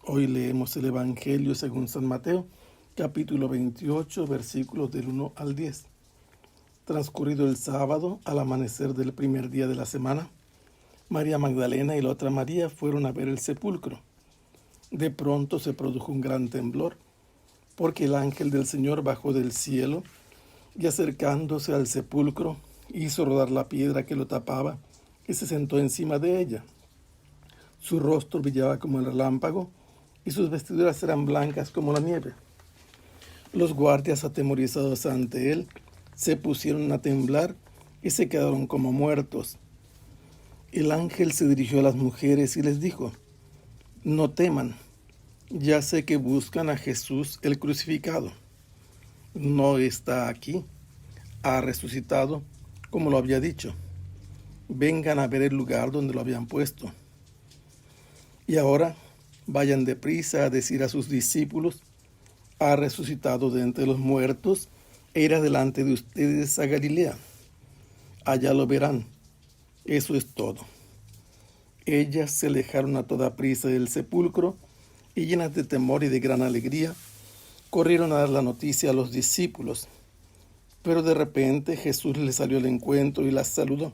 Hoy leemos el Evangelio según San Mateo, capítulo 28, versículos del 1 al 10. Transcurrido el sábado, al amanecer del primer día de la semana, María Magdalena y la otra María fueron a ver el sepulcro. De pronto se produjo un gran temblor, porque el ángel del Señor bajó del cielo y acercándose al sepulcro, hizo rodar la piedra que lo tapaba y se sentó encima de ella. Su rostro brillaba como el relámpago y sus vestiduras eran blancas como la nieve. Los guardias, atemorizados ante él, se pusieron a temblar y se quedaron como muertos. El ángel se dirigió a las mujeres y les dijo: «No teman, ya sé que buscan a Jesús el crucificado. No está aquí, ha resucitado, como lo había dicho. Vengan a ver el lugar donde lo habían puesto. Y ahora vayan deprisa a decir a sus discípulos: ha resucitado de entre los muertos e irá delante de ustedes a Galilea. Allá lo verán». Eso es todo. Ellas se alejaron a toda prisa del sepulcro y, llenas de temor y de gran alegría, corrieron a dar la noticia a los discípulos. Pero de repente Jesús les salió al encuentro y las saludó.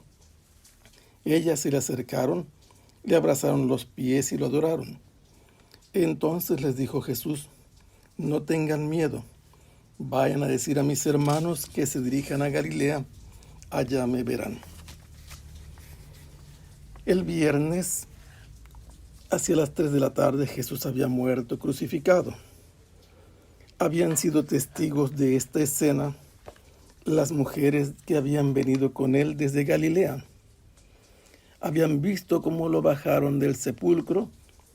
Ellas se le acercaron, le abrazaron los pies y lo adoraron. Entonces les dijo Jesús: «No tengan miedo. Vayan a decir a mis hermanos que se dirijan a Galilea. Allá me verán». El viernes, hacia las 3 de la tarde, Jesús había muerto crucificado. Habían sido testigos de esta escena las mujeres que habían venido con él desde Galilea. Habían visto cómo lo bajaron del sepulcro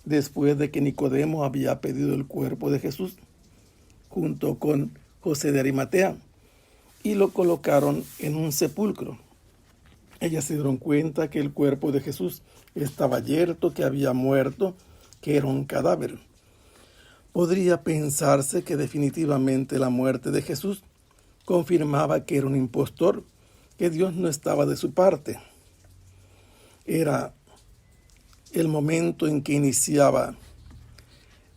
después de que Nicodemo había pedido el cuerpo de Jesús, junto con José de Arimatea, y lo colocaron en un sepulcro. Ellas se dieron cuenta que el cuerpo de Jesús estaba yerto, que había muerto, que era un cadáver. Podría pensarse que definitivamente la muerte de Jesús confirmaba que era un impostor, que Dios no estaba de su parte. Era el momento en que iniciaba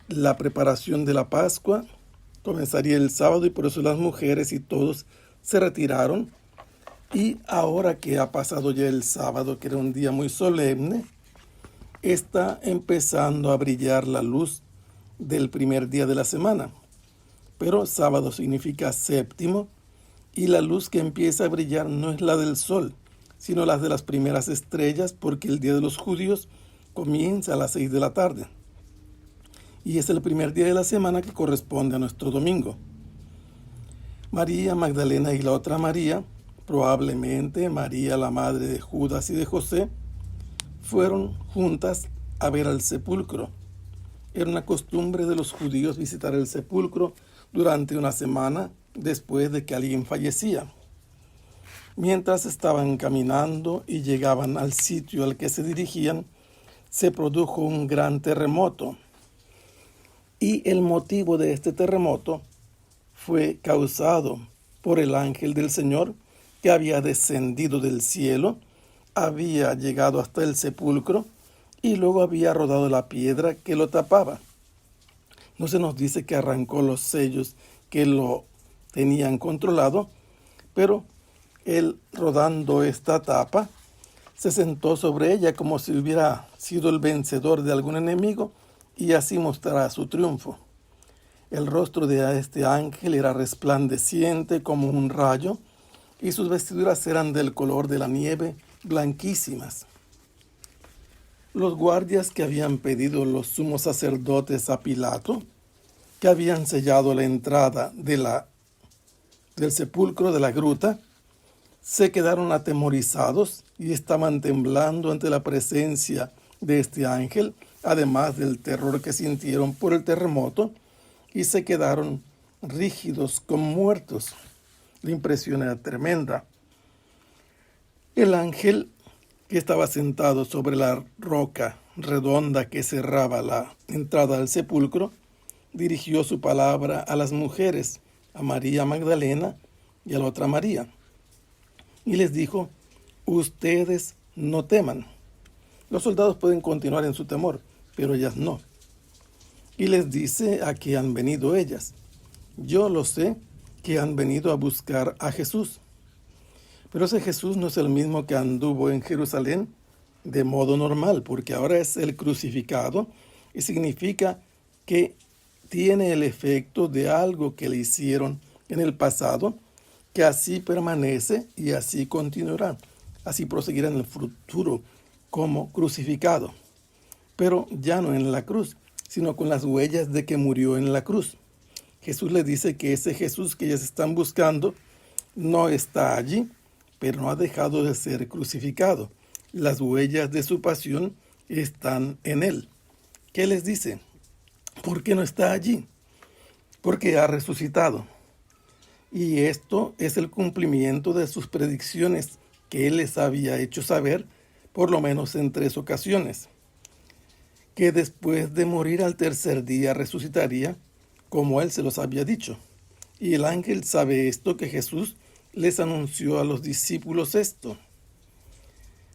la preparación de la Pascua. Comenzaría el sábado y por eso las mujeres y todos se retiraron. Y ahora que ha pasado ya el sábado, que era un día muy solemne, está empezando a brillar la luz del primer día de la semana. Pero sábado significa séptimo, y la luz que empieza a brillar no es la del sol, sino las de las primeras estrellas, porque el día de los judíos comienza a las 6 de la tarde. Y es el primer día de la semana que corresponde a nuestro domingo. María Magdalena y la otra María, probablemente María, la madre de Judas y de José, fueron juntas a ver al sepulcro. Era una costumbre de los judíos visitar el sepulcro durante una semana después de que alguien fallecía. Mientras estaban caminando y llegaban al sitio al que se dirigían, se produjo un gran terremoto. Y el motivo de este terremoto fue causado por el ángel del Señor, que había descendido del cielo, había llegado hasta el sepulcro y luego había rodado la piedra que lo tapaba. No se nos dice que arrancó los sellos que lo tenían controlado, pero él, rodando esta tapa, se sentó sobre ella como si hubiera sido el vencedor de algún enemigo y así mostrará su triunfo. El rostro de este ángel era resplandeciente como un rayo y sus vestiduras eran del color de la nieve, blanquísimas. Los guardias que habían pedido los sumos sacerdotes a Pilato, que habían sellado la entrada del sepulcro de la gruta, se quedaron atemorizados y estaban temblando ante la presencia de este ángel, además del terror que sintieron por el terremoto, y se quedaron rígidos como muertos. La impresión era tremenda. El ángel, que estaba sentado sobre la roca redonda que cerraba la entrada al sepulcro, dirigió su palabra a las mujeres, a María Magdalena y a la otra María, y les dijo: ustedes no teman. Los soldados pueden continuar en su temor, pero ellas no. y les dice a qué han venido ellas. Yo lo sé, que han venido a buscar a Jesús. Pero ese Jesús no es el mismo que anduvo en Jerusalén de modo normal, porque ahora es el crucificado y significa que tiene el efecto de algo que le hicieron en el pasado, que así permanece y así continuará, así proseguirá en el futuro como crucificado, pero ya no en la cruz, sino con las huellas de que murió en la cruz. Jesús le dice que ese Jesús que ellas están buscando no está allí, pero no ha dejado de ser crucificado. Las huellas de su pasión están en él. ¿Qué les dice? ¿Por qué no está allí? Porque ha resucitado. Y esto es el cumplimiento de sus predicciones que él les había hecho saber, por lo menos en 3 ocasiones. Que después de morir al tercer día resucitaría, como él se los había dicho. Y el ángel sabe esto, que Jesús les anunció a los discípulos esto.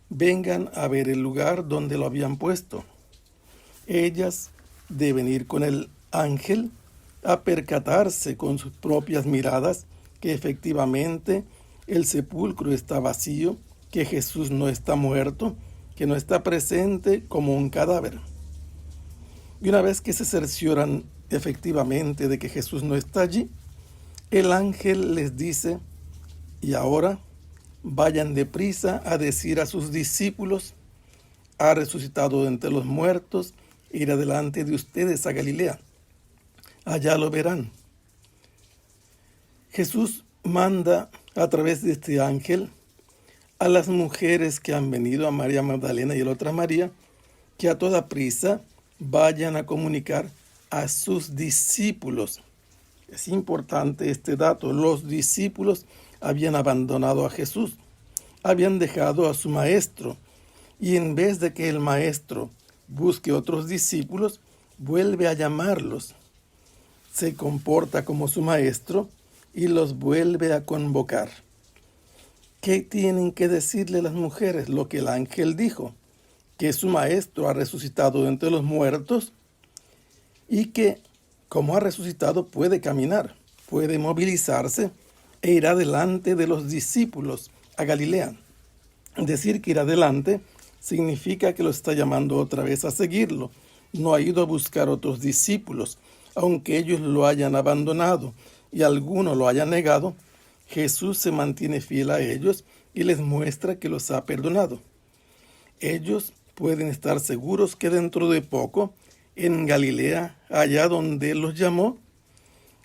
Vengan a ver el lugar donde lo habían puesto. Ellas deben ir con el ángel a percatarse con sus propias miradas que efectivamente el sepulcro está vacío, que Jesús no está muerto, que no está presente como un cadáver. Y una vez que se cercioran efectivamente de que Jesús no está allí, el ángel les dice: y ahora vayan deprisa a decir a sus discípulos, ha resucitado de entre los muertos, irá delante de ustedes a Galilea. Allá lo verán. Jesús manda a través de este ángel a las mujeres que han venido, a María Magdalena y a la otra María, que a toda prisa vayan a comunicar a sus discípulos. Es importante este dato. Los discípulos habían abandonado a Jesús, habían dejado a su maestro, y en vez de que el maestro busque otros discípulos, vuelve a llamarlos. Se comporta como su maestro y los vuelve a convocar. ¿Qué tienen que decirle las mujeres? Lo que el ángel dijo, que su maestro ha resucitado de entre los muertos y que, como ha resucitado, puede caminar, puede movilizarse e irá delante de los discípulos a Galilea. Decir que irá delante significa que lo está llamando otra vez a seguirlo. No ha ido a buscar otros discípulos, aunque ellos lo hayan abandonado y alguno lo haya negado. Jesús se mantiene fiel a ellos y les muestra que los ha perdonado. Ellos pueden estar seguros que dentro de poco, en Galilea, allá donde Él los llamó,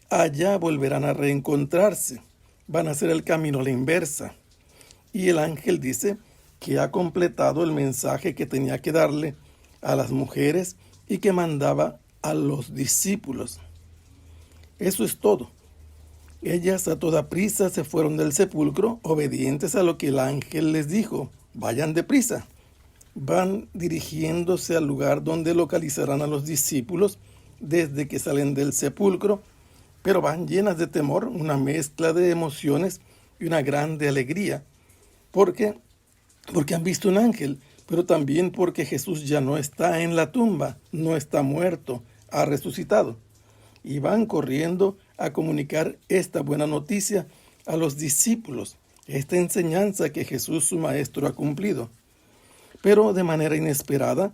allá volverán a reencontrarse. Van a hacer el camino a la inversa. Y el ángel dice que ha completado el mensaje que tenía que darle a las mujeres y que mandaba a los discípulos. Eso es todo. Ellas a toda prisa se fueron del sepulcro, obedientes a lo que el ángel les dijo. Vayan deprisa. Van dirigiéndose al lugar donde localizarán a los discípulos desde que salen del sepulcro, pero van llenas de temor, una mezcla de emociones y una grande alegría. Porque han visto un ángel, pero también porque Jesús ya no está en la tumba, no está muerto, ha resucitado. Y van corriendo a comunicar esta buena noticia a los discípulos, esta enseñanza que Jesús, su maestro, ha cumplido. Pero de manera inesperada,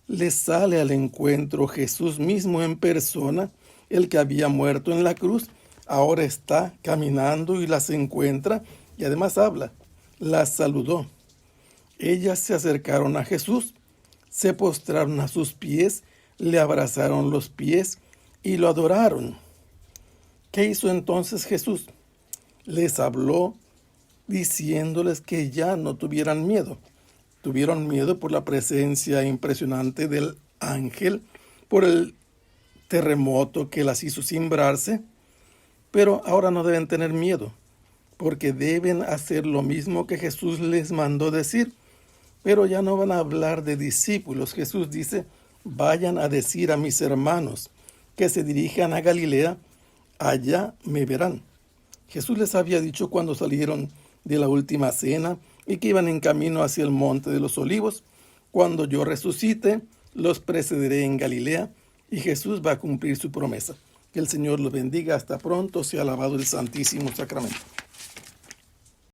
les sale al encuentro Jesús mismo en persona, el que había muerto en la cruz, ahora está caminando y las encuentra y además habla. Las saludó. Ellas se acercaron a Jesús, se postraron a sus pies, le abrazaron los pies y lo adoraron. ¿Qué hizo entonces Jesús? Les habló diciéndoles que ya no tuvieran miedo. Tuvieron miedo por la presencia impresionante del ángel, por el terremoto que las hizo cimbrarse, pero ahora no deben tener miedo, porque deben hacer lo mismo que Jesús les mandó decir, pero ya no van a hablar de discípulos. Jesús dice, vayan a decir a mis hermanos que se dirijan a Galilea, allá me verán. Jesús les había dicho cuando salieron de la última cena y que iban en camino hacia el monte de los olivos, cuando yo resucite, los precederé en Galilea, y Jesús va a cumplir su promesa. Que el Señor los bendiga. Hasta pronto. Sea alabado el Santísimo Sacramento.